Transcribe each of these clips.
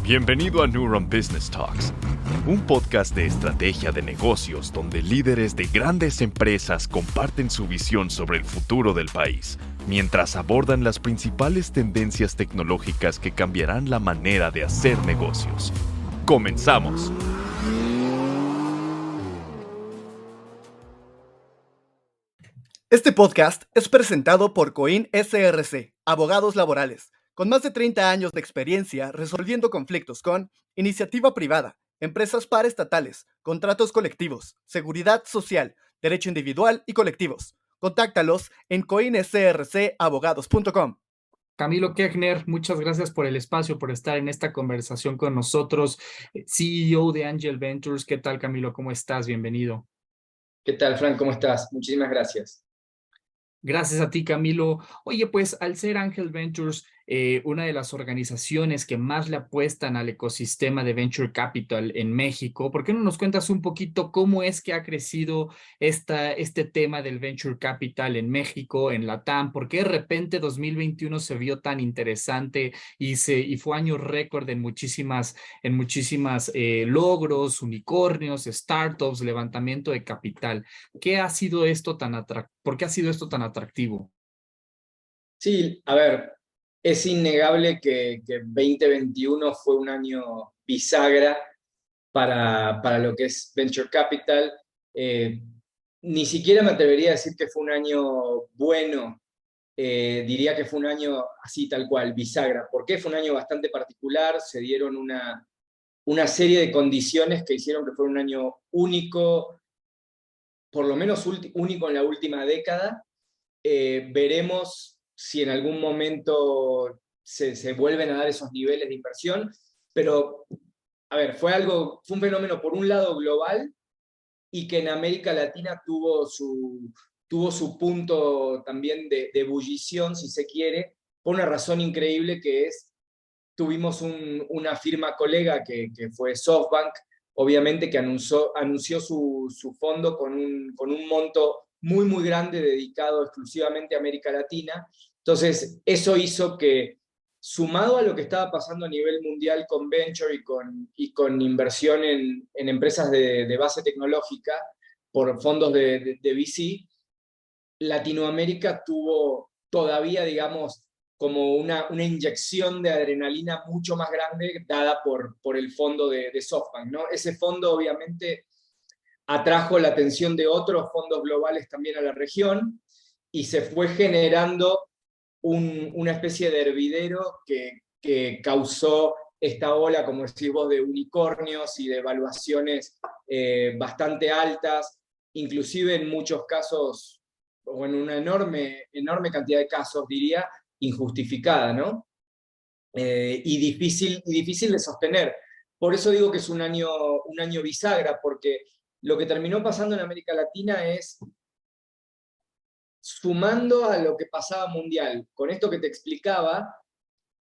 Bienvenido a Neuron Business Talks, un podcast de estrategia de negocios donde líderes de grandes empresas comparten su visión sobre el futuro del país, mientras abordan las principales tendencias tecnológicas que cambiarán la manera de hacer negocios. ¡Comenzamos! Este podcast es presentado por Coin SRC, abogados laborales, con más de 30 años de experiencia resolviendo conflictos con iniciativa privada, empresas paraestatales, contratos colectivos, seguridad social, derecho individual y colectivos. Contáctalos en coinsrcabogados.com. Camilo Kechner, muchas gracias por el espacio, por estar en esta conversación con nosotros. CEO de Angel Ventures, ¿qué tal, Camilo? ¿Cómo estás? Bienvenido. ¿Qué tal, Frank? ¿Cómo estás? Muchísimas gracias. Gracias a ti, Camilo. Oye, pues al ser Angel Ventures una de las organizaciones que más le apuestan al ecosistema de Venture Capital en México, ¿por qué no nos cuentas un poquito cómo es que ha crecido este tema del Venture Capital en México, en LATAM? ¿Por qué de repente 2021 se vio tan interesante y fue año récord en muchísimas logros, unicornios, startups, levantamiento de capital? ¿Qué ha sido esto tan ¿Por qué ha sido esto tan atractivo? Sí, a ver, es innegable que 2021 fue un año bisagra para lo que es Venture Capital. Ni siquiera me atrevería a decir que fue un año bueno, diría que fue un año así tal cual, bisagra. ¿Por qué? Fue un año bastante particular, se dieron una serie de condiciones que hicieron que fuera un año único, por lo menos único en la última década. Veremos si en algún momento se vuelven a dar esos niveles de inversión, pero, a ver, fue un fenómeno por un lado global y que en América Latina tuvo su punto también de ebullición, si se quiere, por una razón increíble que es, tuvimos una firma colega que fue SoftBank, obviamente que anunció su fondo con un monto muy, muy grande dedicado exclusivamente a América Latina. Entonces, eso hizo que, sumado a lo que estaba pasando a nivel mundial con Venture y con inversión en empresas de base tecnológica por fondos de VC, Latinoamérica tuvo todavía, digamos, como una inyección de adrenalina mucho más grande dada por el fondo de SoftBank, ¿no? Ese fondo obviamente atrajo la atención de otros fondos globales también a la región y se fue generando una especie de hervidero que causó esta ola, como decís vos, de unicornios y de evaluaciones bastante altas, inclusive en muchos casos, o en una enorme cantidad de casos, diría, injustificada, ¿no? Y difícil de sostener. Por eso digo que es un año bisagra, porque lo que terminó pasando en América Latina es, sumando a lo que pasaba mundial, con esto que te explicaba,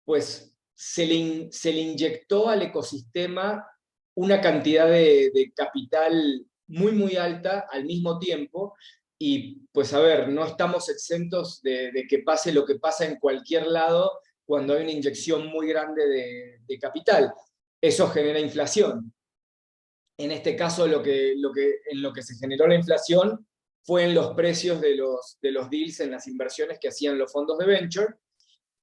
pues se le inyectó al ecosistema una cantidad de capital muy, muy alta al mismo tiempo. Y pues a ver, no estamos exentos de que pase lo que pasa en cualquier lado cuando hay una inyección muy grande de capital. Eso genera inflación. En este caso, en lo que se generó la inflación fue en los precios de los deals, en las inversiones que hacían los fondos de venture,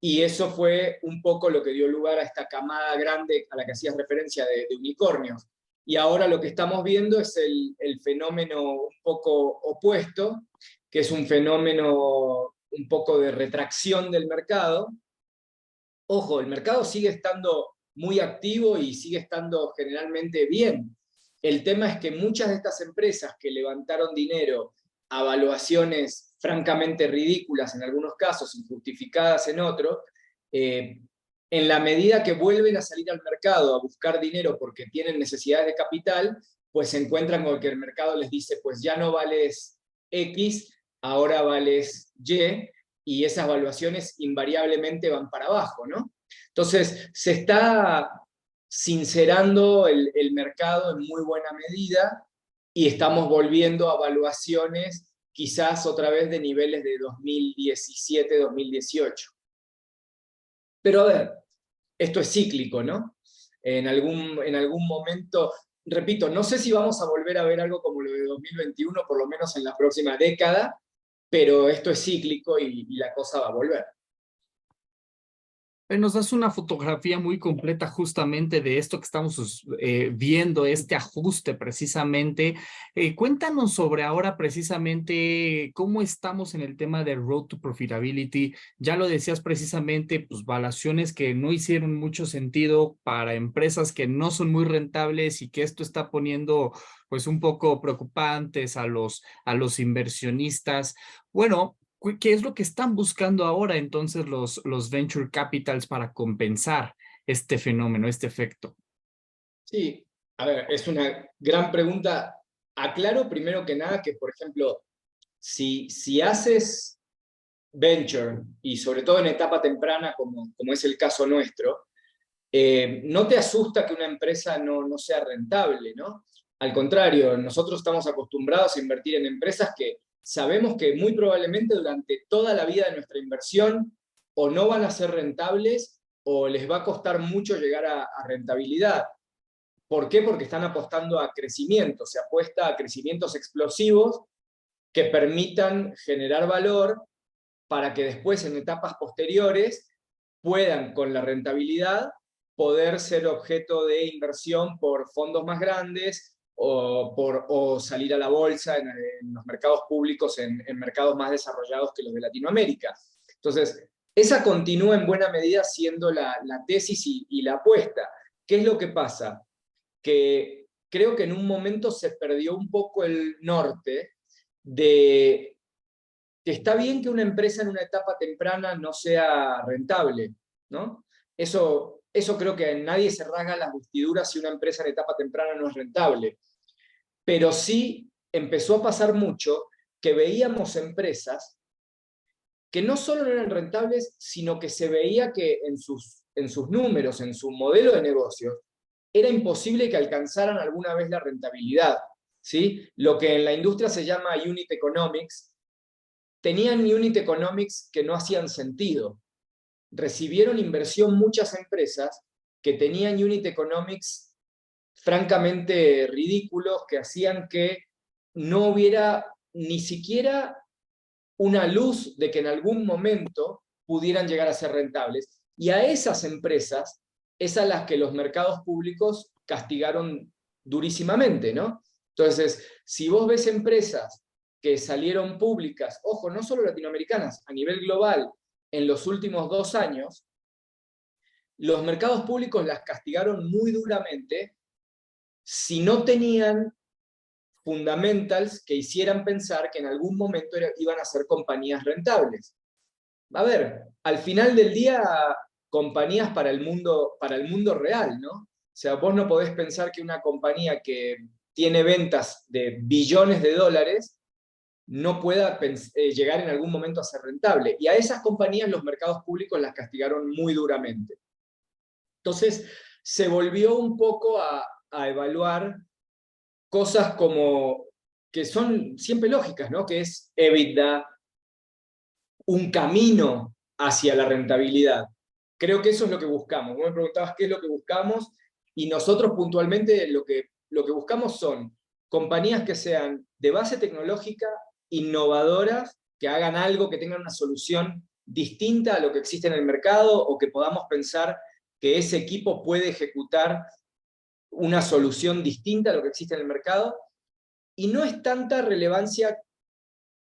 y eso fue un poco lo que dio lugar a esta camada grande a la que hacías referencia de unicornios. Y ahora lo que estamos viendo es el fenómeno un poco opuesto, que es un fenómeno un poco de retracción del mercado. Ojo, el mercado sigue estando muy activo y sigue estando generalmente bien. El tema es que muchas de estas empresas que levantaron dinero a valuaciones francamente ridículas en algunos casos, injustificadas en otros, en la medida que vuelven a salir al mercado a buscar dinero porque tienen necesidades de capital, pues se encuentran con que el mercado les dice, pues ya no vales X, ahora vales Y, y esas valuaciones invariablemente van para abajo, ¿no? Entonces, se está sincerando el mercado en muy buena medida y estamos volviendo a valuaciones quizás otra vez de niveles de 2017-2018. Pero a ver, esto es cíclico, ¿no? En algún momento, repito, no sé si vamos a volver a ver algo como lo de 2021, por lo menos en la próxima década, pero esto es cíclico y la cosa va a volver. Nos das una fotografía muy completa justamente de esto que estamos viendo, este ajuste precisamente. Cuéntanos sobre ahora precisamente cómo estamos en el tema de Road to Profitability. Ya lo decías precisamente, pues valuaciones que no hicieron mucho sentido para empresas que no son muy rentables y que esto está poniendo pues un poco preocupantes a los inversionistas. Bueno, ¿qué es lo que están buscando ahora entonces los venture capitals para compensar este fenómeno, este efecto? Sí, a ver, es una gran pregunta. Aclaro primero que nada que, por ejemplo, si haces venture, y sobre todo en etapa temprana, como es el caso nuestro, no te asusta que una empresa no sea rentable, ¿no? Al contrario, nosotros estamos acostumbrados a invertir en empresas que sabemos que muy probablemente durante toda la vida de nuestra inversión o no van a ser rentables o les va a costar mucho llegar a rentabilidad. ¿Por qué? Porque están apostando a crecimiento, se apuesta a crecimientos explosivos que permitan generar valor para que después en etapas posteriores puedan con la rentabilidad poder ser objeto de inversión por fondos más grandes o salir a la bolsa en los mercados públicos, en mercados más desarrollados que los de Latinoamérica. Entonces, esa continúa en buena medida siendo la tesis y la apuesta. ¿Qué es lo que pasa? Que creo que en un momento se perdió un poco el norte de que está bien que una empresa en una etapa temprana no sea rentable, ¿no? Eso creo que nadie se rasga las vestiduras si una empresa en etapa temprana no es rentable. Pero sí empezó a pasar mucho que veíamos empresas que no solo no eran rentables, sino que se veía que en sus números, en su modelo de negocio, era imposible que alcanzaran alguna vez la rentabilidad, ¿sí? Lo que en la industria se llama unit economics, tenían unit economics que no hacían sentido. Recibieron inversión muchas empresas que tenían unit economics francamente ridículos, que hacían que no hubiera ni siquiera una luz de que en algún momento pudieran llegar a ser rentables. Y a esas empresas es a las que los mercados públicos castigaron durísimamente, ¿no? Entonces, si vos ves empresas que salieron públicas, ojo, no solo latinoamericanas, a nivel global, en los últimos 2 años, los mercados públicos las castigaron muy duramente si no tenían fundamentals que hicieran pensar que en algún momento iban a ser compañías rentables. A ver, al final del día, compañías para el mundo real, ¿no? O sea, vos no podés pensar que una compañía que tiene ventas de billones de dólares no pueda llegar en algún momento a ser rentable. Y a esas compañías los mercados públicos las castigaron muy duramente. Entonces, se volvió un poco a evaluar cosas como que son siempre lógicas, ¿no? Que es EBITDA, un camino hacia la rentabilidad. Creo que eso es lo que buscamos. Vos me preguntabas qué es lo que buscamos, y nosotros puntualmente lo que buscamos son compañías que sean de base tecnológica, innovadoras, que hagan algo, que tengan una solución distinta a lo que existe en el mercado, o que podamos pensar que ese equipo puede ejecutar una solución distinta a lo que existe en el mercado, y no es tanta relevancia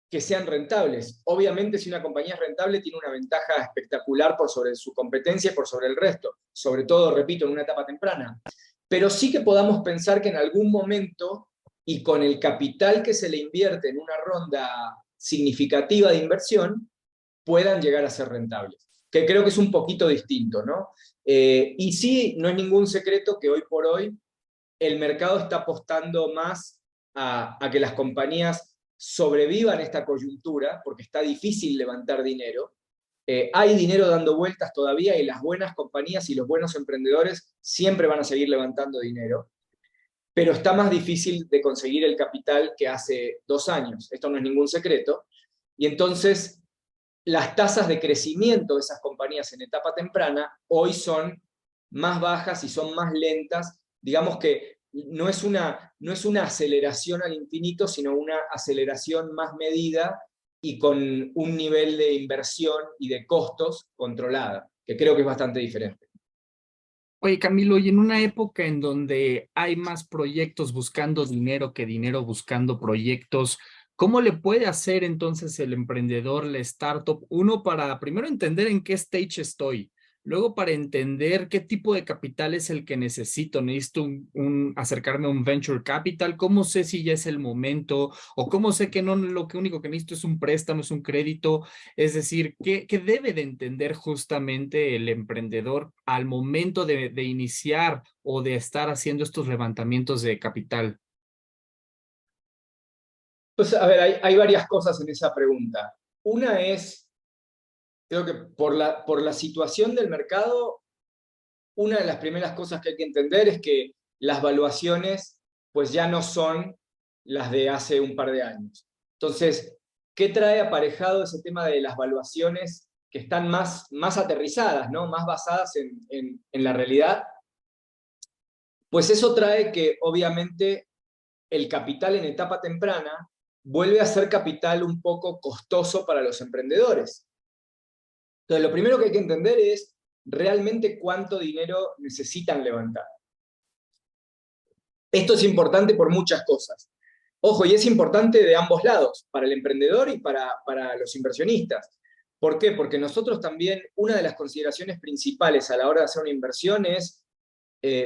que sean rentables. Obviamente, si una compañía es rentable, tiene una ventaja espectacular por sobre su competencia y por sobre el resto, sobre todo, repito, en una etapa temprana. Pero sí que podamos pensar que en algún momento, y con el capital que se le invierte en una ronda significativa de inversión, puedan llegar a ser rentables, que creo que es un poquito distinto, ¿no? Y sí, no es ningún secreto que hoy por hoy el mercado está apostando más a que las compañías sobrevivan esta coyuntura, porque está difícil levantar dinero. Hay dinero dando vueltas todavía, y las buenas compañías y los buenos emprendedores siempre van a seguir levantando dinero, pero está más difícil de conseguir el capital que hace 2 años. Esto no es ningún secreto. Y entonces, las tasas de crecimiento de esas compañías en etapa temprana hoy son más bajas y son más lentas. Digamos que no es una aceleración al infinito, sino una aceleración más medida y con un nivel de inversión y de costos controlada, que creo que es bastante diferente. Oye, Camilo, y en una época en donde hay más proyectos buscando dinero que dinero buscando proyectos, ¿cómo le puede hacer entonces el emprendedor, la startup, uno para primero entender en qué stage estoy, luego para entender qué tipo de capital es el que necesito? ¿Necesito acercarme a un venture capital? ¿Cómo sé si ya es el momento? ¿O cómo sé que no, lo que único que necesito es un préstamo, es un crédito? Es decir, ¿qué debe de entender justamente el emprendedor al momento de iniciar o de estar haciendo estos levantamientos de capital? Pues, a ver, hay varias cosas en esa pregunta. Una es, creo que por la situación del mercado, una de las primeras cosas que hay que entender es que las valuaciones pues ya no son las de hace un par de años. Entonces, ¿qué trae aparejado ese tema de las valuaciones que están más aterrizadas, ¿no? Más basadas en la realidad? Pues eso trae que obviamente el capital en etapa temprana vuelve a ser capital un poco costoso para los emprendedores. Entonces, lo primero que hay que entender es realmente cuánto dinero necesitan levantar. Esto es importante por muchas cosas. Ojo, y es importante de ambos lados, para el emprendedor y para los inversionistas. ¿Por qué? Porque nosotros también, una de las consideraciones principales a la hora de hacer una inversión es,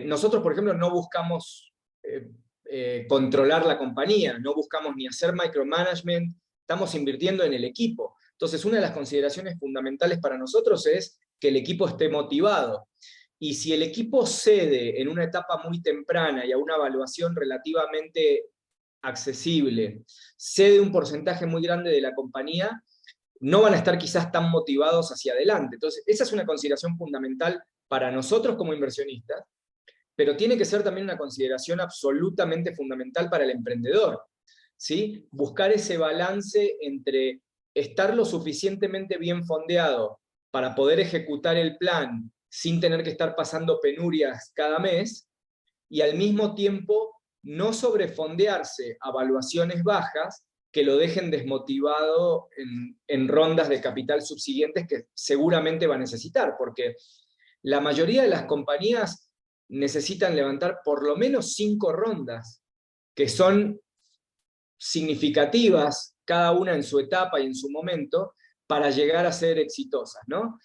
nosotros, por ejemplo, no buscamos controlar la compañía, no buscamos ni hacer micromanagement, estamos invirtiendo en el equipo. Entonces, una de las consideraciones fundamentales para nosotros es que el equipo esté motivado. Y si el equipo cede en una etapa muy temprana y a una evaluación relativamente accesible, cede un porcentaje muy grande de la compañía, no van a estar quizás tan motivados hacia adelante. Entonces, esa es una consideración fundamental para nosotros como inversionistas, pero tiene que ser también una consideración absolutamente fundamental para el emprendedor, ¿sí? Buscar ese balance entre estar lo suficientemente bien fondeado para poder ejecutar el plan sin tener que estar pasando penurias cada mes, y al mismo tiempo no sobrefondearse a valuaciones bajas que lo dejen desmotivado en rondas de capital subsiguientes que seguramente va a necesitar, porque la mayoría de las compañías necesitan levantar por lo menos 5 rondas, que son significativas, cada una en su etapa y en su momento, para llegar a ser exitosas, ¿no?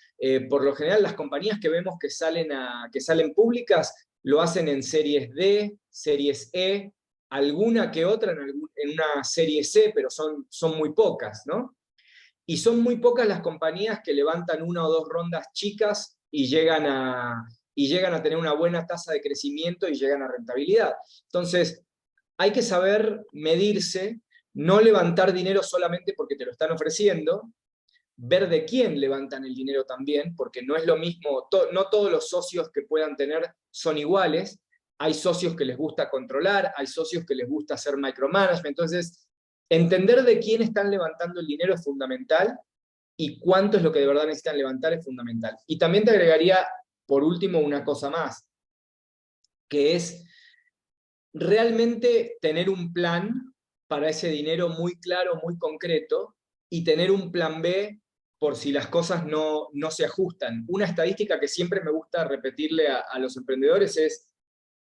Por lo general, las compañías que vemos que salen públicas lo hacen en series D, series E, alguna que otra en una serie C, pero son muy pocas, ¿no? Y son muy pocas las compañías que levantan 1 o 2 rondas chicas y llegan a tener una buena tasa de crecimiento y llegan a rentabilidad. Entonces, hay que saber medirse, no levantar dinero solamente porque te lo están ofreciendo, ver de quién levantan el dinero también, porque no es lo mismo, no todos los socios que puedan tener son iguales. Hay socios que les gusta controlar, hay socios que les gusta hacer micromanagement. Entonces, entender de quién están levantando el dinero es fundamental, y cuánto es lo que de verdad necesitan levantar es fundamental. Y también te agregaría, por último, una cosa más, que es realmente tener un plan para ese dinero muy claro, muy concreto, y tener un plan B por si las cosas no se ajustan. Una estadística que siempre me gusta repetirle a los emprendedores es,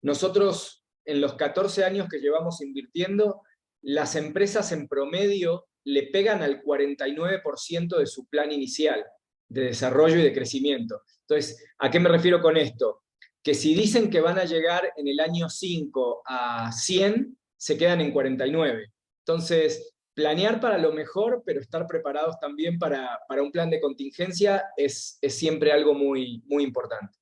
nosotros en los 14 años que llevamos invirtiendo, las empresas en promedio le pegan al 49% de su plan inicial de desarrollo y de crecimiento. Entonces, ¿a qué me refiero con esto? Que si dicen que van a llegar en el año 5 a 100, se quedan en 49. Entonces, planear para lo mejor, pero estar preparados también para un plan de contingencia es siempre algo muy, muy importante.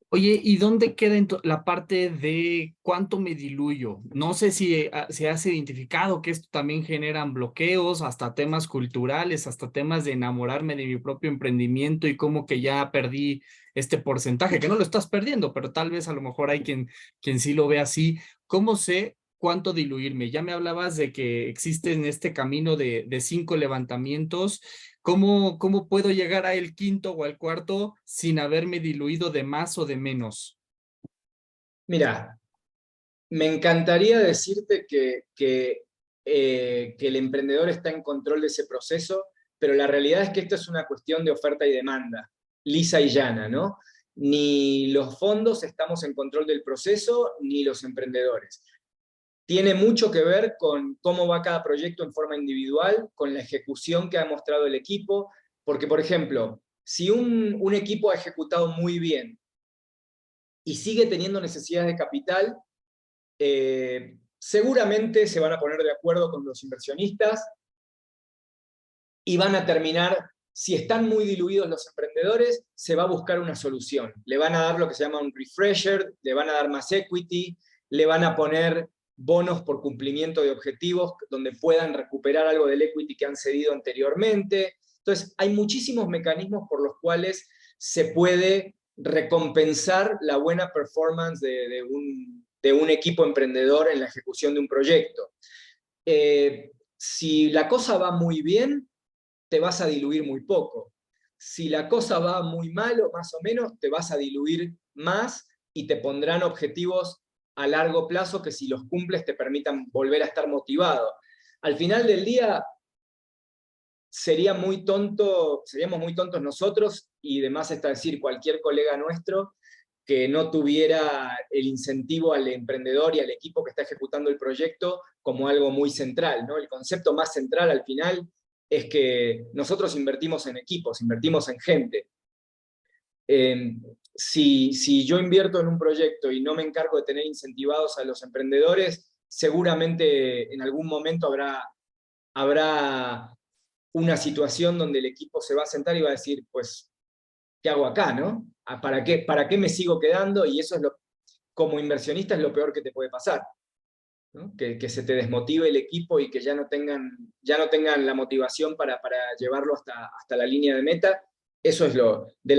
Oye, ¿y dónde queda la parte de cuánto me diluyo? No sé si se has identificado que esto también generan bloqueos, hasta temas culturales, hasta temas de enamorarme de mi propio emprendimiento y como que ya perdí este porcentaje, que no lo estás perdiendo, pero tal vez a lo mejor hay quien sí lo ve así. ¿Cómo sé cuánto diluirme. Ya me hablabas de que existe en este camino de 5 levantamientos. ¿Cómo puedo llegar al quinto o al cuarto sin haberme diluido de más o de menos? Mira, me encantaría decirte que el emprendedor está en control de ese proceso, pero la realidad es que esto es una cuestión de oferta y demanda, lisa y llana, ¿no? Ni los fondos estamos en control del proceso, ni los emprendedores. Tiene mucho que ver con cómo va cada proyecto en forma individual, con la ejecución que ha mostrado el equipo, porque, por ejemplo, si un equipo ha ejecutado muy bien y sigue teniendo necesidades de capital, seguramente se van a poner de acuerdo con los inversionistas y van a terminar, si están muy diluidos los emprendedores, se va a buscar una solución. Le van a dar lo que se llama un refresher, le van a dar más equity, le van a poner bonos por cumplimiento de objetivos donde puedan recuperar algo del equity que han cedido anteriormente. Entonces, hay muchísimos mecanismos por los cuales se puede recompensar la buena performance de un equipo emprendedor en la ejecución de un proyecto. Si la cosa va muy bien, te vas a diluir muy poco. Si la cosa va muy mal o más o menos, te vas a diluir más y te pondrán objetivos a largo plazo que si los cumples te permitan volver a estar motivado. Al final del día, seríamos muy tontos nosotros, y demás está decir cualquier colega nuestro, que no tuviera el incentivo al emprendedor y al equipo que está ejecutando el proyecto como algo muy central, ¿no? El concepto más central al final es que nosotros invertimos en equipos, invertimos en gente. Si yo invierto en un proyecto y no me encargo de tener incentivados a los emprendedores, seguramente en algún momento habrá una situación donde el equipo se va a sentar y va a decir, pues, ¿qué hago acá, no? ¿Para qué me sigo quedando? Y eso como inversionista es lo peor que te puede pasar, ¿no? Que se te desmotive el equipo y que ya no tengan la motivación para llevarlo hasta la línea de meta. Eso es de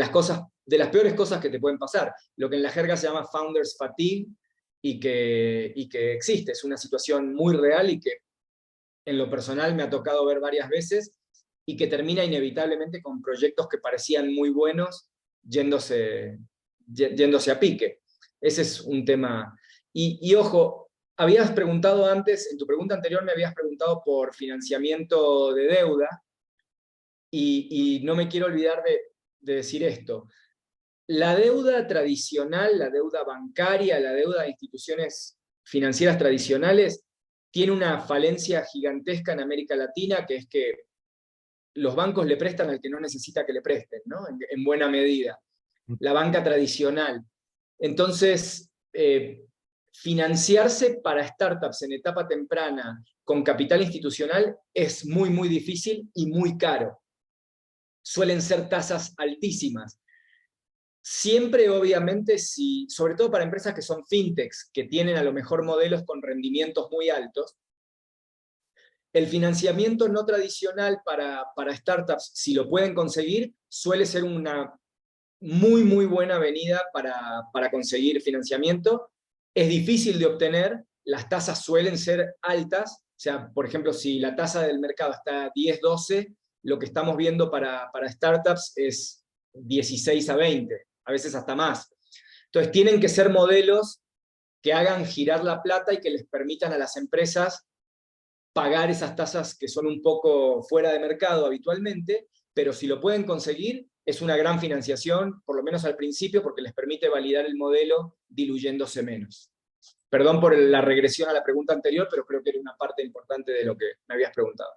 las peores cosas que te pueden pasar. Lo que en la jerga se llama founders fatigue, y que existe. Es una situación muy real y que en lo personal me ha tocado ver varias veces, y que termina inevitablemente con proyectos que parecían muy buenos yéndose a pique. Ese es un tema. Y ojo, habías preguntado antes, en tu pregunta anterior me habías preguntado por financiamiento de deuda, y no me quiero olvidar de decir esto. La deuda tradicional, la deuda bancaria, la deuda de instituciones financieras tradicionales, tiene una falencia gigantesca en América Latina, que es que los bancos le prestan al que no necesita que le presten, ¿no? En buena medida. La banca tradicional. Entonces, financiarse para startups en etapa temprana con capital institucional es muy, muy difícil y muy caro. Suelen ser tasas altísimas. Siempre, obviamente, sobre todo para empresas que son fintechs, que tienen a lo mejor modelos con rendimientos muy altos, el financiamiento no tradicional para startups, si lo pueden conseguir, suele ser una muy, muy buena avenida para conseguir financiamiento. Es difícil de obtener, las tasas suelen ser altas. O sea, por ejemplo, si la tasa del mercado está a 10, 12, lo que estamos viendo para startups es 16 a 20, a veces hasta más. Entonces, tienen que ser modelos que hagan girar la plata y que les permitan a las empresas pagar esas tasas que son un poco fuera de mercado habitualmente, pero si lo pueden conseguir, es una gran financiación, por lo menos al principio, porque les permite validar el modelo diluyéndose menos. Perdón por la regresión a la pregunta anterior, pero creo que era una parte importante de lo que me habías preguntado.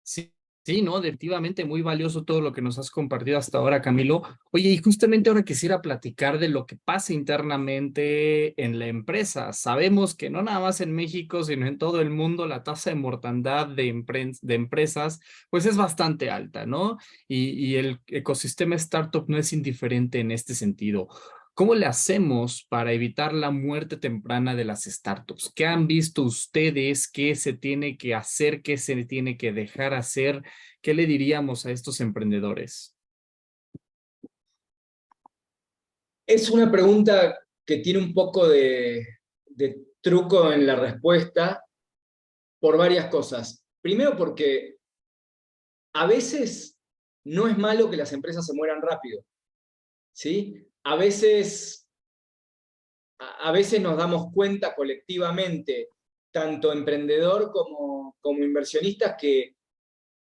Sí, sí, no, definitivamente muy valioso todo lo que nos has compartido hasta ahora, Camilo. Oye, y justamente ahora quisiera platicar de lo que pasa internamente en la empresa. Sabemos que no nada más en México, sino en todo el mundo, la tasa de mortandad de empresas, pues es bastante alta, ¿no? Y el ecosistema startup no es indiferente en este sentido. ¿Cómo le hacemos para evitar la muerte temprana de las startups? ¿Qué han visto ustedes? ¿Qué se tiene que hacer? ¿Qué se tiene que dejar hacer? ¿Qué le diríamos a estos emprendedores? Es una pregunta que tiene un poco de de truco en la respuesta por varias cosas. Primero porque a veces no es malo que las empresas se mueran rápido, ¿sí? A veces nos damos cuenta colectivamente, tanto emprendedor como inversionistas, que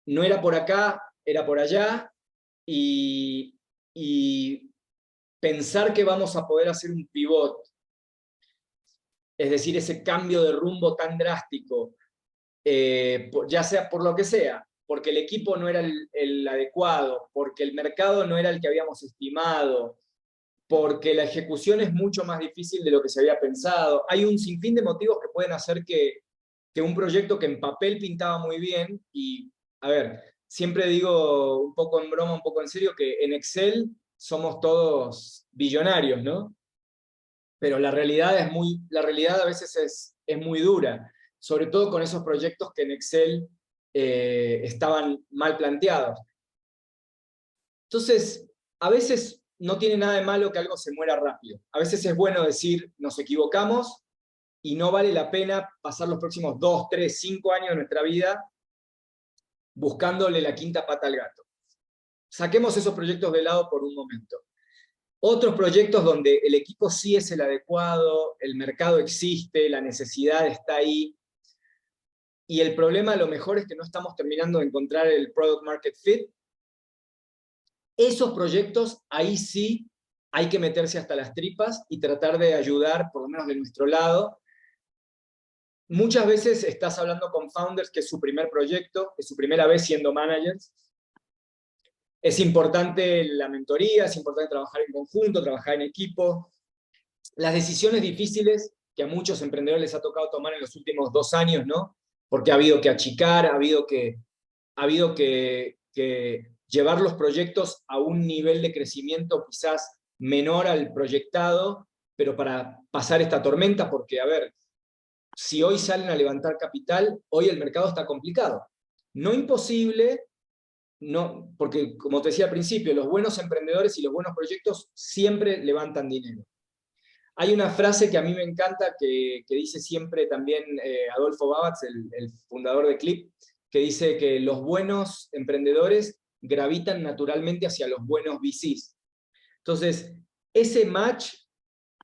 no era por acá, era por allá, y pensar que vamos a poder hacer un pivot, es decir, ese cambio de rumbo tan drástico, ya sea por lo que sea, porque el equipo no era el adecuado, porque el mercado no era el que habíamos estimado, porque la ejecución es mucho más difícil de lo que se había pensado. Hay un sinfín de motivos que pueden hacer que un proyecto que en papel pintaba muy bien, y a ver, siempre digo un poco en broma, un poco en serio, que en Excel somos todos billonarios, ¿no? Pero la realidad a veces es muy dura, sobre todo con esos proyectos que en Excel estaban mal planteados. Entonces, a veces no tiene nada de malo que algo se muera rápido. A veces es bueno decir, nos equivocamos, y no vale la pena pasar los próximos 2, 3, 5 años de nuestra vida buscándole la quinta pata al gato. Saquemos esos proyectos de lado por un momento. Otros proyectos donde el equipo sí es el adecuado, el mercado existe, la necesidad está ahí, y el problema a lo mejor es que no estamos terminando de encontrar el product market fit. Esos proyectos, ahí sí hay que meterse hasta las tripas y tratar de ayudar, por lo menos de nuestro lado. Muchas veces estás hablando con founders que es su primer proyecto, es su primera vez siendo managers. Es importante la mentoría, es importante trabajar en conjunto, trabajar en equipo. Las decisiones difíciles que a muchos emprendedores les ha tocado tomar en los últimos 2 años, ¿no? Porque ha habido que achicar, ha habido que llevar los proyectos a un nivel de crecimiento quizás menor al proyectado, pero para pasar esta tormenta, porque, a ver, si hoy salen a levantar capital, hoy el mercado está complicado. No imposible, no, porque como te decía al principio, los buenos emprendedores y los buenos proyectos siempre levantan dinero. Hay una frase que a mí me encanta, que dice siempre también Adolfo Babatz, el fundador de Clip, que dice que los buenos emprendedores gravitan naturalmente hacia los buenos VCs. Entonces, ese match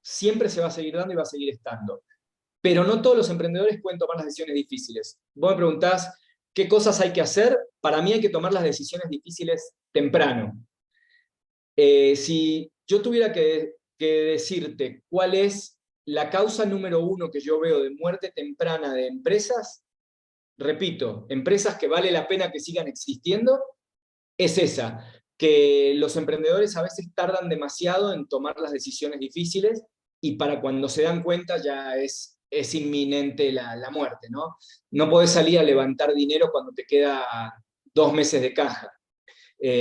siempre se va a seguir dando y va a seguir estando. Pero no todos los emprendedores pueden tomar las decisiones difíciles. Vos me preguntás, ¿qué cosas hay que hacer? Para mí hay que tomar las decisiones difíciles temprano. Si yo tuviera que decirte cuál es la causa número 1 que yo veo de muerte temprana de empresas, repito, empresas que vale la pena que sigan existiendo, es esa, que los emprendedores a veces tardan demasiado en tomar las decisiones difíciles, y para cuando se dan cuenta ya es inminente la muerte, ¿no? No podés salir a levantar dinero cuando te queda 2 meses de caja.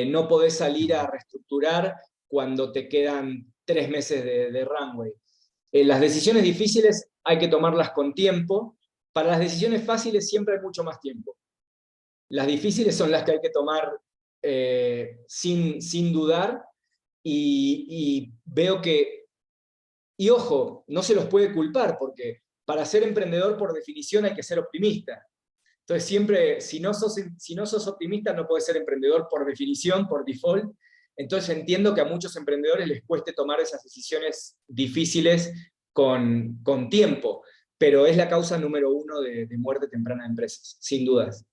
No podés salir a reestructurar cuando te quedan 3 meses de runway. Las decisiones difíciles hay que tomarlas con tiempo. Para las decisiones fáciles siempre hay mucho más tiempo. Las difíciles son las que hay que tomar sin dudar, y veo que, y ojo, no se los puede culpar, porque para ser emprendedor por definición hay que ser optimista. Entonces siempre, si no sos optimista, no puedes ser emprendedor por definición, por default. Entonces entiendo que a muchos emprendedores les cueste tomar esas decisiones difíciles con tiempo, pero es la causa número 1 de muerte temprana de empresas, sin dudas.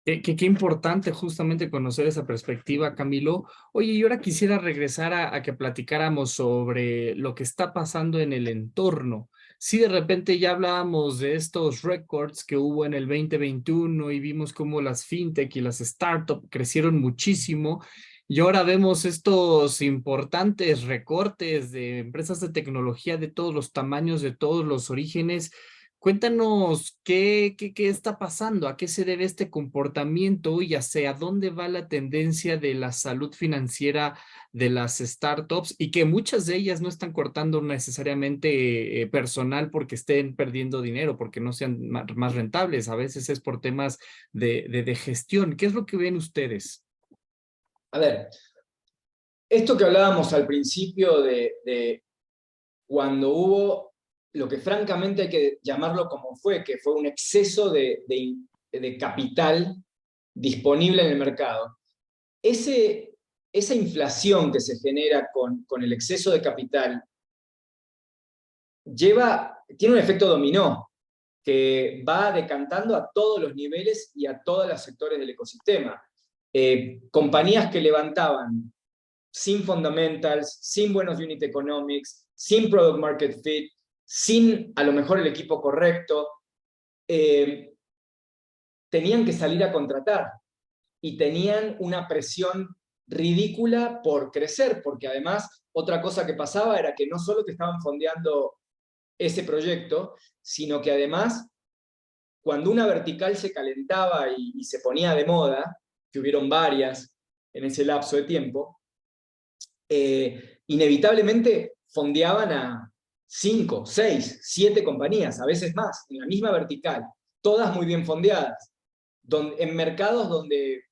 Qué importante justamente conocer esa perspectiva, Camilo. Oye, y ahora quisiera regresar a que platicáramos sobre lo que está pasando en el entorno. Sí, de repente ya hablábamos de estos récords que hubo en el 2021 y vimos cómo las fintech y las startups crecieron muchísimo, y ahora vemos estos importantes recortes de empresas de tecnología de todos los tamaños, de todos los orígenes. Cuéntanos qué está pasando, a qué se debe este comportamiento y hacia dónde va la tendencia de la salud financiera de las startups, y que muchas de ellas no están cortando necesariamente personal porque estén perdiendo dinero, porque no sean más rentables. A veces es por temas de gestión. ¿Qué es lo que ven ustedes? A ver, esto que hablábamos al principio de cuando hubo lo que francamente hay que llamarlo como fue, que fue un exceso de capital disponible en el mercado. Esa inflación que se genera con el exceso de capital tiene un efecto dominó, que va decantando a todos los niveles y a todos los sectores del ecosistema. Compañías que levantaban sin fundamentals, sin buenos unit economics, sin product market fit, sin a lo mejor el equipo correcto, tenían que salir a contratar y tenían una presión ridícula por crecer, porque además otra cosa que pasaba era que no solo te estaban fondeando ese proyecto, sino que además cuando una vertical se calentaba y se ponía de moda, que hubieron varias en ese lapso de tiempo, inevitablemente fondeaban a 5, 6, 7 compañías, a veces más, en la misma vertical, todas muy bien fondeadas, en mercados donde,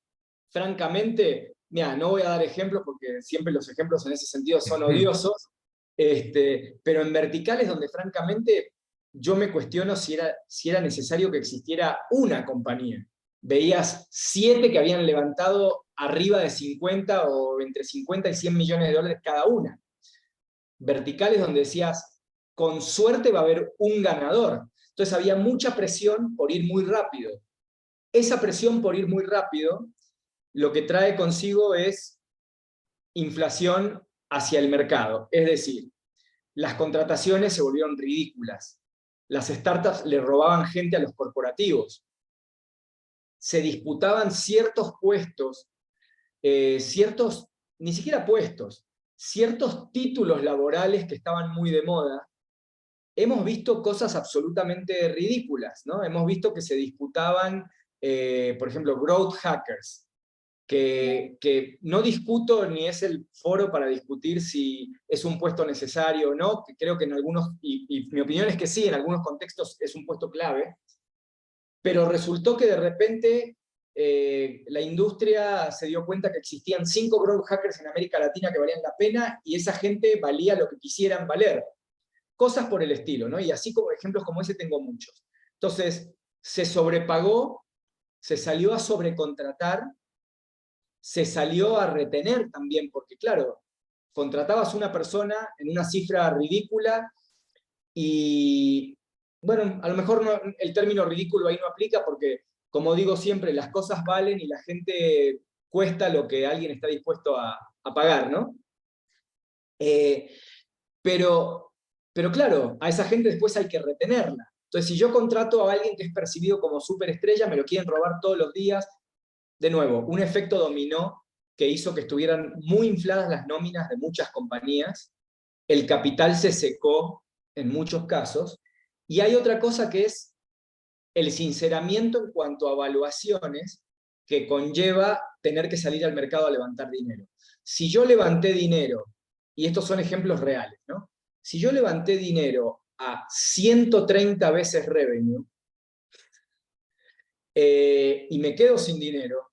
francamente, mira, no voy a dar ejemplos porque siempre los ejemplos en ese sentido son odiosos, pero en verticales donde, francamente, yo me cuestiono si era necesario que existiera una compañía. Veías 7 que habían levantado arriba de 50 o entre 50 y 100 millones de dólares cada una. Verticales donde decías, con suerte va a haber un ganador. Entonces había mucha presión por ir muy rápido. Esa presión por ir muy rápido lo que trae consigo es inflación hacia el mercado. Es decir, las contrataciones se volvieron ridículas. Las startups le robaban gente a los corporativos. Se disputaban ciertos puestos, ni siquiera puestos, ciertos títulos laborales que estaban muy de moda. Hemos visto cosas absolutamente ridículas, ¿no? Hemos visto que se disputaban, por ejemplo, growth hackers, que no discuto ni es el foro para discutir si es un puesto necesario o no, que creo que en algunos, y mi opinión es que sí, en algunos contextos es un puesto clave, pero resultó que de repente la industria se dio cuenta que existían 5 growth hackers en América Latina que valían la pena, y esa gente valía lo que quisieran valer. Cosas por el estilo, ¿no? Y así como ejemplos como ese tengo muchos. Entonces, se sobrepagó, se salió a sobrecontratar, se salió a retener también, porque claro, contratabas a una persona en una cifra ridícula y, bueno, a lo mejor el término ridículo ahí no aplica porque, como digo siempre, las cosas valen y la gente cuesta lo que alguien está dispuesto a pagar, ¿no? Pero claro, a esa gente después hay que retenerla. Entonces, si yo contrato a alguien que es percibido como superestrella, me lo quieren robar todos los días. De nuevo, un efecto dominó que hizo que estuvieran muy infladas las nóminas de muchas compañías, el capital se secó en muchos casos, y hay otra cosa que es el sinceramiento en cuanto a valuaciones que conlleva tener que salir al mercado a levantar dinero. Si yo levanté dinero, y estos son ejemplos reales, ¿no? Si yo levanté dinero a 130 veces revenue, y me quedo sin dinero,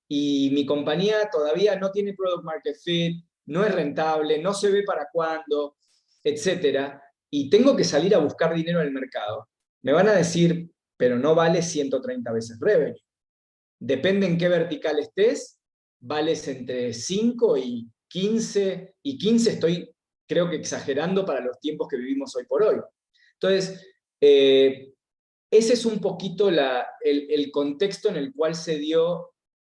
y mi compañía todavía no tiene product market fit, no es rentable, no se ve para cuándo, etcétera, y tengo que salir a buscar dinero en el mercado, me van a decir, pero no vale 130 veces revenue. Depende en qué vertical estés, vales entre 5 y 15, y 15 estoy, creo que exagerando para los tiempos que vivimos hoy por hoy. Entonces, ese es un poquito el contexto en el cual se dio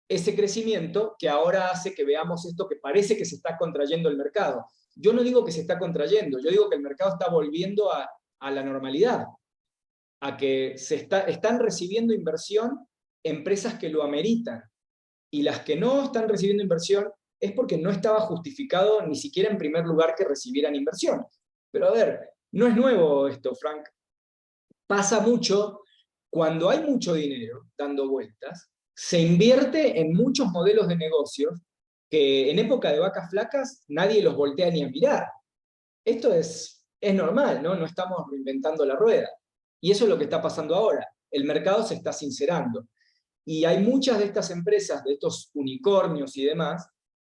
ese crecimiento que ahora hace que veamos esto que parece que se está contrayendo el mercado. Yo no digo que se está contrayendo, yo digo que el mercado está volviendo a la normalidad, a que están recibiendo inversión empresas que lo ameritan, y las que no están recibiendo inversión es porque no estaba justificado ni siquiera en primer lugar que recibieran inversión. Pero a ver, no es nuevo esto, Frank. Pasa mucho cuando hay mucho dinero dando vueltas, se invierte en muchos modelos de negocios que en época de vacas flacas nadie los voltea ni a mirar. Esto es normal, ¿no? No estamos reinventando la rueda. Y eso es lo que está pasando ahora. El mercado se está sincerando. Y hay muchas de estas empresas, de estos unicornios y demás,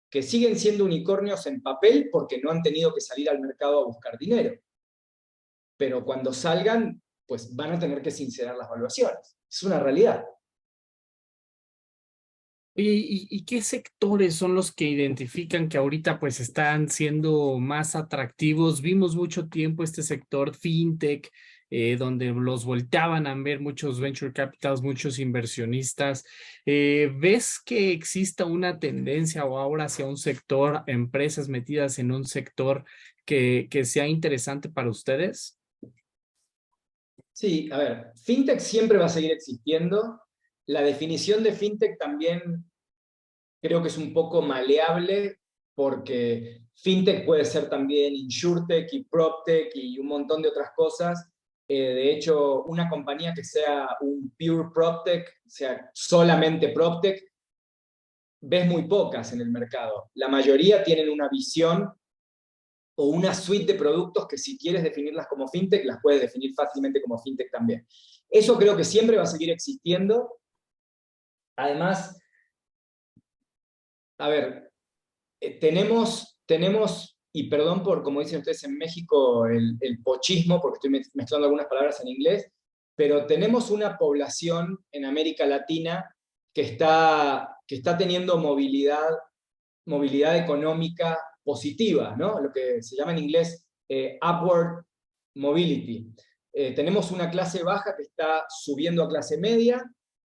que siguen siendo unicornios en papel porque no han tenido que salir al mercado a buscar dinero. pero cuando salgan, pues van a tener que sincerar las valuaciones. Es una realidad. Oye, ¿y qué sectores son los que identifican que ahorita pues están siendo más atractivos? Vimos mucho tiempo este sector fintech, donde los volteaban a ver muchos venture capitals, muchos inversionistas. ¿Ves que exista una tendencia o ahora hacia un sector, empresas metidas en un sector que sea interesante para ustedes? Sí, a ver, fintech siempre va a seguir existiendo. La definición de fintech también creo que es un poco maleable, porque fintech puede ser también insurtech y proptech y un montón de otras cosas. De hecho, una compañía que sea un pure proptech, o sea, solamente proptech, ves muy pocas en el mercado. La mayoría tienen una visión o una suite de productos que, si quieres definirlas como fintech, las puedes definir fácilmente como fintech también. Eso creo que siempre va a seguir existiendo. Además, a ver, tenemos, y perdón por, como dicen ustedes en México, el pochismo, porque estoy mezclando algunas palabras en inglés, pero tenemos una población en América Latina que está teniendo movilidad económica positiva, ¿no? Lo que se llama en inglés upward mobility. Tenemos una clase baja que está subiendo a clase media,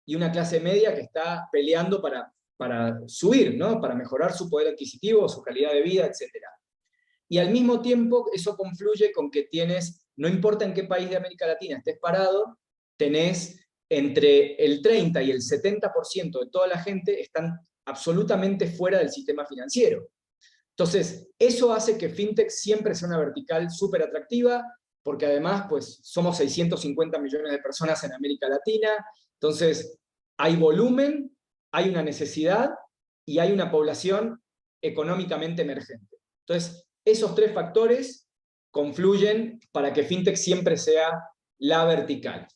y una clase media que está peleando para subir, ¿no? Para mejorar su poder adquisitivo, su calidad de vida, etc. Y al mismo tiempo eso confluye con que tienes, no importa en qué país de América Latina estés parado, tenés entre el 30 y el 70% de toda la gente están absolutamente fuera del sistema financiero. Entonces, eso hace que fintech siempre sea una vertical súper atractiva, porque además, pues, somos 650 millones de personas en América Latina, entonces hay volumen, hay una necesidad y hay una población económicamente emergente. Entonces, esos tres factores confluyen para que fintech siempre sea la vertical.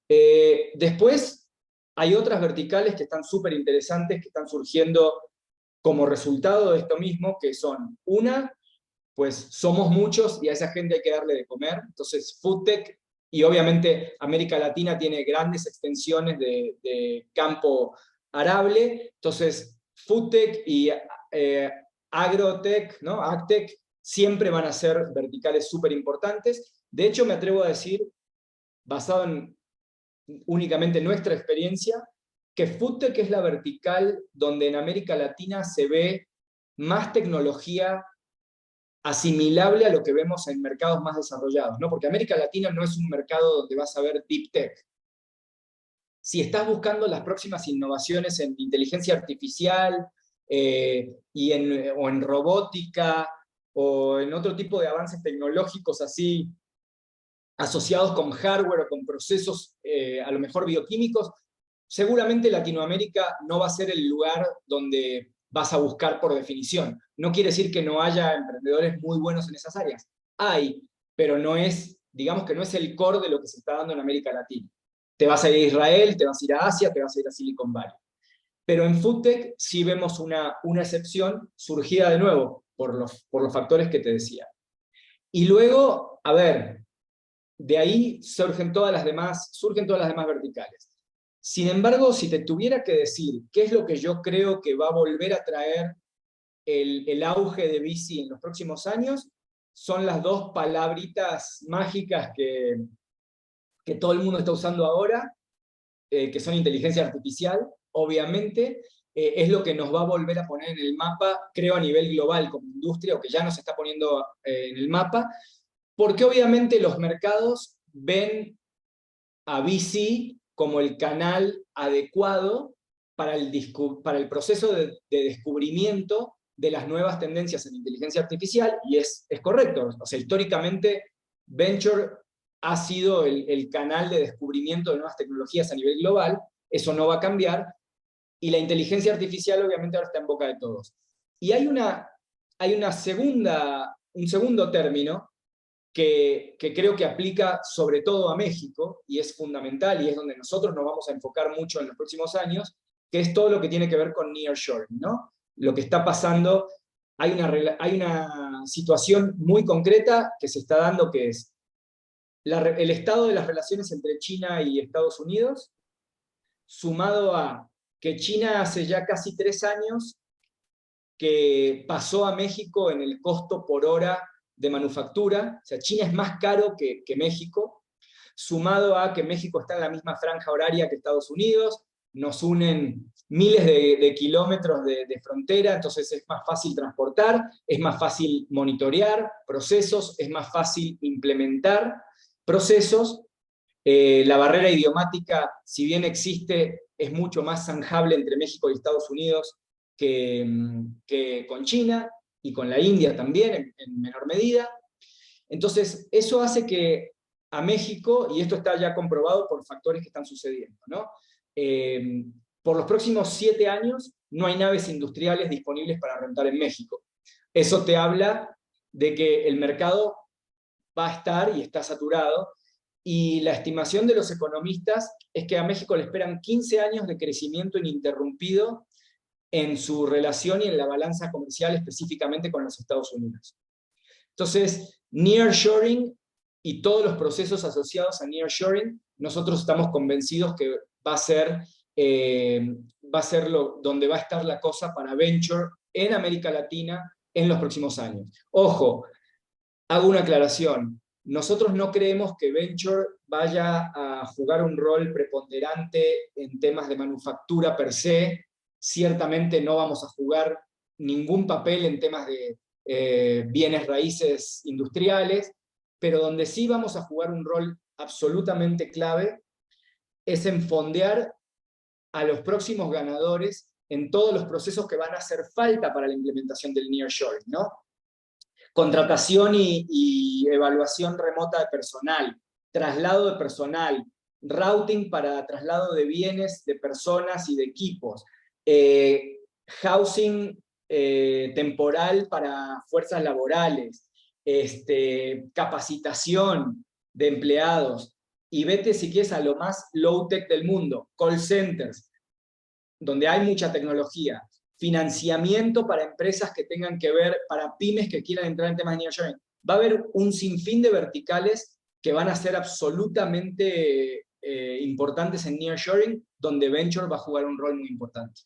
Después, hay otras verticales que están súper interesantes, que están surgiendo como resultado de esto mismo, que son, una, pues somos muchos y a esa gente hay que darle de comer. Entonces, foodtech, y obviamente América Latina tiene grandes extensiones de campo arable. Entonces, foodtech y agrotech, ¿no? Agtech, siempre van a ser verticales súper importantes. De hecho, me atrevo a decir, basado en únicamente nuestra experiencia, que foodtech es la vertical donde en América Latina se ve más tecnología asimilable a lo que vemos en mercados más desarrollados, ¿no? Porque América Latina no es un mercado donde vas a ver deep tech. Si estás buscando las próximas innovaciones en inteligencia artificial o en robótica o en otro tipo de avances tecnológicos así asociados con hardware o con procesos a lo mejor bioquímicos, seguramente Latinoamérica no va a ser el lugar donde vas a buscar por definición. No quiere decir que no haya emprendedores muy buenos en esas áreas. Hay, pero no es, digamos que no es el core de lo que se está dando en América Latina. Te vas a ir a Israel, te vas a ir a Asia, te vas a ir a Silicon Valley. Pero en foodtech sí vemos una excepción surgida de nuevo por los factores que te decía. Y luego, a ver, de ahí surgen todas las demás verticales. Sin embargo, si te tuviera que decir qué es lo que yo creo que va a volver a traer el auge de VC en los próximos años, son las dos palabritas mágicas que todo el mundo está usando ahora, que son inteligencia artificial, obviamente. Es lo que nos va a volver a poner en el mapa, creo, a nivel global como industria, o que ya nos está poniendo en el mapa, porque obviamente los mercados ven a VC como el canal adecuado para el proceso de descubrimiento de las nuevas tendencias en inteligencia artificial, y es correcto. O sea, históricamente, Venture ha sido el canal de descubrimiento de nuevas tecnologías a nivel global. Eso no va a cambiar, y la inteligencia artificial obviamente ahora está en boca de todos. Y hay un segundo término que creo que aplica sobre todo a México, y es fundamental, y es donde nosotros nos vamos a enfocar mucho en los próximos años, que es todo lo que tiene que ver con nearshoring, ¿no? Lo que está pasando, hay una situación muy concreta que se está dando, que es el estado de las relaciones entre China y Estados Unidos, sumado a que China hace ya casi 3 años que pasó a México en el costo por hora de manufactura, o sea, China es más caro que México, sumado a que México está en la misma franja horaria que Estados Unidos, nos unen miles de kilómetros de frontera, entonces es más fácil transportar, es más fácil monitorear procesos, es más fácil implementar procesos. La barrera idiomática, si bien existe, es mucho más zanjable entre México y Estados Unidos que con China y con la India también, en menor medida. Entonces, eso hace que a México, y esto está ya comprobado por factores que están sucediendo, ¿no? Por los próximos 7 años no hay naves industriales disponibles para rentar en México. Eso te habla de que el mercado va a estar y está saturado, y la estimación de los economistas es que a México le esperan 15 años de crecimiento ininterrumpido en su relación y en la balanza comercial específicamente con los Estados Unidos. Entonces, nearshoring y todos los procesos asociados a nearshoring, nosotros estamos convencidos que va a ser donde va a estar la cosa para venture en América Latina en los próximos años. Ojo, hago una aclaración. Nosotros no creemos que venture vaya a jugar un rol preponderante en temas de manufactura per se. Ciertamente no vamos a jugar ningún papel en temas de bienes raíces industriales, pero donde sí vamos a jugar un rol absolutamente clave es en fondear a los próximos ganadores en todos los procesos que van a hacer falta para la implementación del nearshoring, ¿no? Contratación y evaluación remota de personal, traslado de personal, routing para traslado de bienes, de personas y de equipos, housing temporal para fuerzas laborales, capacitación de empleados, y vete si quieres a lo más low-tech del mundo, call centers, donde hay mucha tecnología, financiamiento para empresas que tengan que ver, para pymes que quieran entrar en temas de nearshoring. Va a haber un sinfín de verticales que van a ser absolutamente importantes en nearshoring, donde venture va a jugar un rol muy importante.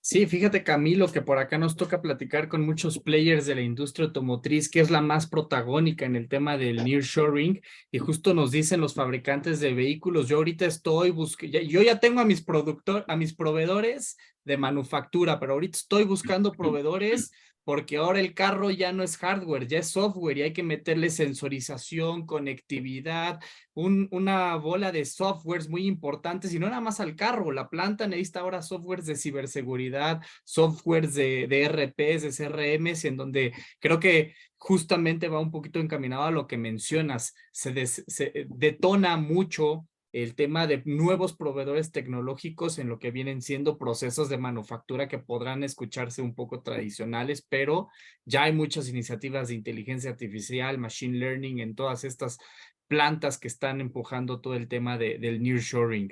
Sí, fíjate, Camilo, que por acá nos toca platicar con muchos players de la industria automotriz, que es la más protagónica en el tema del nearshoring, y justo nos dicen los fabricantes de vehículos, yo ahorita estoy buscando, yo ya tengo a mis proveedores de manufactura, pero ahorita estoy buscando proveedores porque ahora el carro ya no es hardware, ya es software y hay que meterle sensorización, conectividad, una bola de softwares muy importantes, y no nada más al carro, la planta necesita ahora softwares de ciberseguridad, softwares de ERPs, de CRMs, en donde creo que justamente va un poquito encaminado a lo que mencionas, se detona mucho el tema de nuevos proveedores tecnológicos en lo que vienen siendo procesos de manufactura que podrán escucharse un poco tradicionales, pero ya hay muchas iniciativas de inteligencia artificial, machine learning en todas estas plantas que están empujando todo el tema del nearshoring.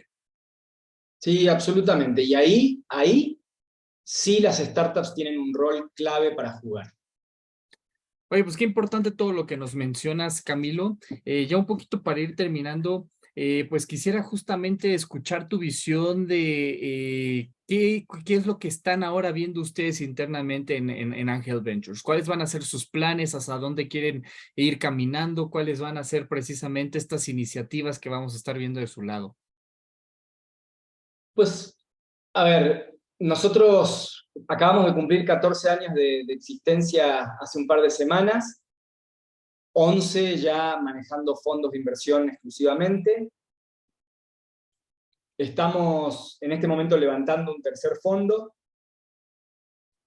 Sí, absolutamente. Y ahí sí las startups tienen un rol clave para jugar. Oye, pues qué importante todo lo que nos mencionas, Camilo. Ya un poquito para ir terminando, pues quisiera justamente escuchar tu visión de qué es lo que están ahora viendo ustedes internamente en Angel Ventures. ¿Cuáles van a ser sus planes? ¿Hacia dónde quieren ir caminando? ¿Cuáles van a ser precisamente estas iniciativas que vamos a estar viendo de su lado? Pues, a ver, nosotros acabamos de cumplir 14 años de existencia hace un par de semanas, 11 ya manejando fondos de inversión exclusivamente. Estamos en este momento levantando un tercer fondo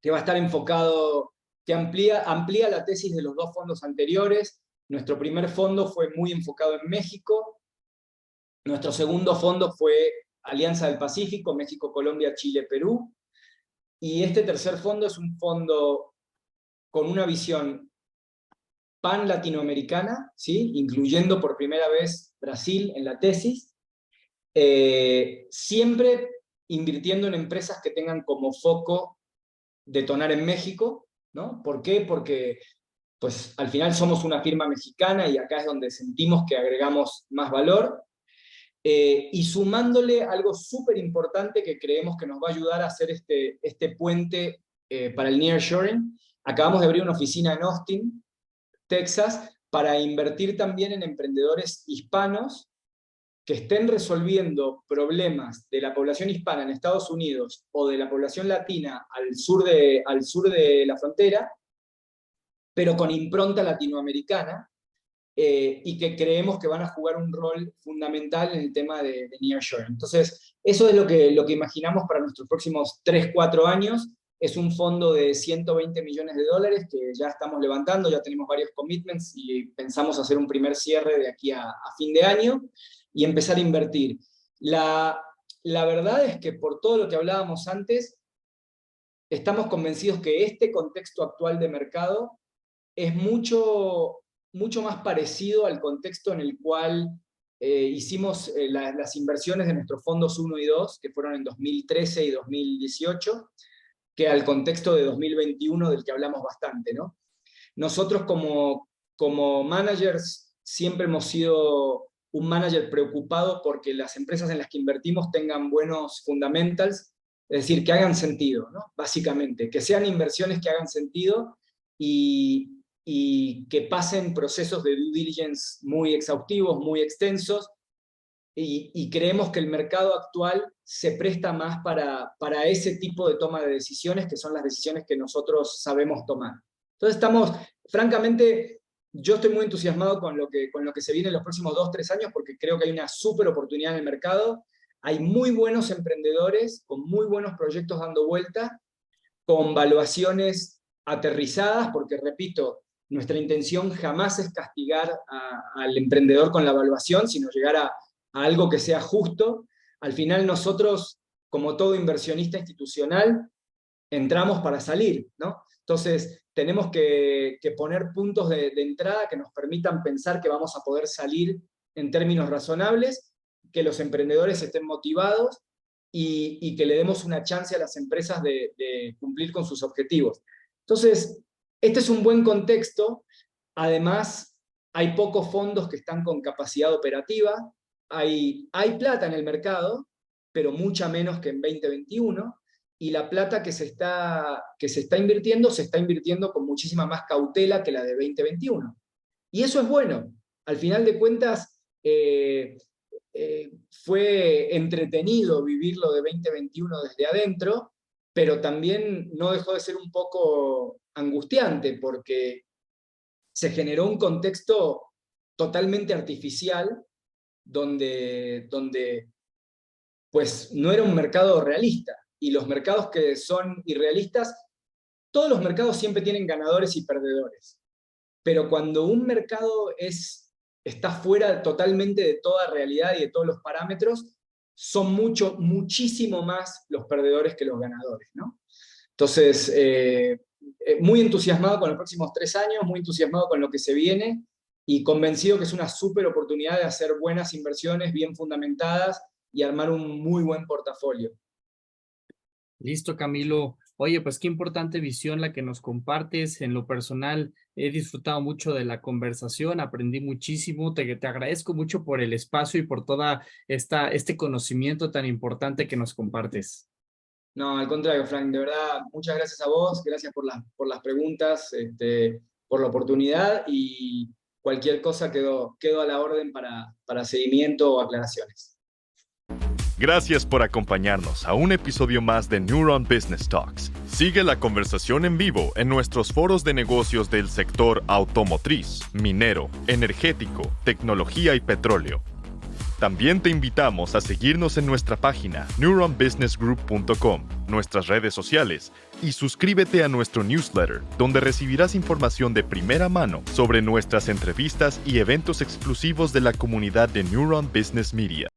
que va a estar enfocado, que amplía la tesis de los 2 fondos anteriores. Nuestro primer fondo fue muy enfocado en México. Nuestro segundo fondo fue Alianza del Pacífico, México, Colombia, Chile, Perú. Y este tercer fondo es un fondo con una visión pan-latinoamericana, ¿sí? Incluyendo por primera vez Brasil en la tesis, siempre invirtiendo en empresas que tengan como foco detonar en México, ¿no? ¿Por qué? Porque pues al final somos una firma mexicana y acá es donde sentimos que agregamos más valor. Y sumándole algo súper importante que creemos que nos va a ayudar a hacer este puente para el nearshoring. Acabamos de abrir una oficina en Austin, Texas, para invertir también en emprendedores hispanos que estén resolviendo problemas de la población hispana en Estados Unidos o de la población latina al sur de la frontera, pero con impronta latinoamericana, y que creemos que van a jugar un rol fundamental en el tema de nearshoring. Entonces, eso es lo que imaginamos para nuestros próximos 3-4 años. Es un fondo de $120 millones que ya estamos levantando, ya tenemos varios commitments y pensamos hacer un primer cierre de aquí a fin de año y empezar a invertir. La verdad es que por todo lo que hablábamos antes, estamos convencidos que este contexto actual de mercado es mucho más parecido al contexto en el cual hicimos las inversiones de nuestros fondos 1 y 2, que fueron en 2013 y 2018, que al contexto de 2021 del que hablamos bastante, ¿no? Nosotros como managers siempre hemos sido un manager preocupado porque las empresas en las que invertimos tengan buenos fundamentals, es decir, que hagan sentido, ¿no? Básicamente, que sean inversiones que hagan sentido y que pasen procesos de due diligence muy exhaustivos, muy extensos, y creemos que el mercado actual se presta más para ese tipo de toma de decisiones, que son las decisiones que nosotros sabemos tomar. Entonces francamente, yo estoy muy entusiasmado con lo que se viene en los próximos 2-3 años, porque creo que hay una súper oportunidad en el mercado, hay muy buenos emprendedores, con muy buenos proyectos dando vuelta, con valuaciones aterrizadas, porque repito, nuestra intención jamás es castigar al emprendedor con la evaluación, sino llegar a algo que sea justo. Al final nosotros, como todo inversionista institucional, entramos para salir, ¿no? Entonces tenemos que poner puntos de entrada que nos permitan pensar que vamos a poder salir en términos razonables, que los emprendedores estén motivados y que le demos una chance a las empresas de cumplir con sus objetivos. Entonces, este es un buen contexto. Además, hay pocos fondos que están con capacidad operativa, hay plata en el mercado, pero mucha menos que en 2021, y la plata que se está invirtiendo, se está invirtiendo con muchísima más cautela que la de 2021. Y eso es bueno. Al final de cuentas, fue entretenido vivirlo de 2021 desde adentro, pero también no dejó de ser un poco angustiante, porque se generó un contexto totalmente artificial, donde pues no era un mercado realista, y los mercados que son irrealistas, todos los mercados siempre tienen ganadores y perdedores, pero cuando un mercado está fuera totalmente de toda realidad y de todos los parámetros, son muchísimo más los perdedores que los ganadores, ¿no? Entonces, muy entusiasmado con los próximos 3 años, muy entusiasmado con lo que se viene, y convencido que es una súper oportunidad de hacer buenas inversiones bien fundamentadas y armar un muy buen portafolio. Listo, Camilo. Oye, pues qué importante visión la que nos compartes. En lo personal, he disfrutado mucho de la conversación, aprendí muchísimo. Te agradezco mucho por el espacio y por toda este conocimiento tan importante que nos compartes. No, al contrario, Frank, de verdad, muchas gracias a vos, gracias por las preguntas, por la oportunidad, y cualquier cosa quedo a la orden para seguimiento o aclaraciones. Gracias por acompañarnos a un episodio más de Neuron Business Talks. Sigue la conversación en vivo en nuestros foros de negocios del sector automotriz, minero, energético, tecnología y petróleo. También te invitamos a seguirnos en nuestra página neuronbusinessgroup.com, nuestras redes sociales, y suscríbete a nuestro newsletter, donde recibirás información de primera mano sobre nuestras entrevistas y eventos exclusivos de la comunidad de Neuron Business Media.